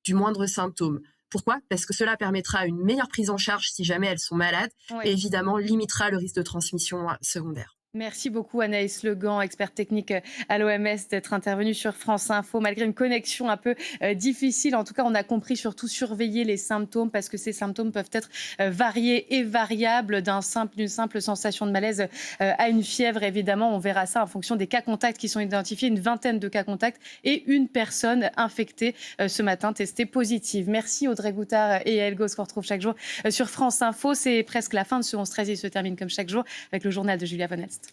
du moindre symptôme. Pourquoi ? Parce que cela permettra une meilleure prise en charge si jamais elles sont malades, et évidemment limitera le risque de transmission secondaire. Merci beaucoup Anaïs Legan, experte technique à l'OMS, d'être intervenue sur France Info. Malgré une connexion un peu difficile, en tout cas, on a compris surtout surveiller les symptômes parce que ces symptômes peuvent être variés et variables d'une simple sensation de malaise à une fièvre. Évidemment, on verra ça en fonction des cas contacts qui sont identifiés, une vingtaine de cas contacts et une personne infectée ce matin testée positive. Merci Audrey Goutard et Yael Gauze qu'on retrouve chaque jour sur France Info. C'est presque la fin de ce 11-13. Il se termine comme chaque jour avec le journal de Julia Von Elst.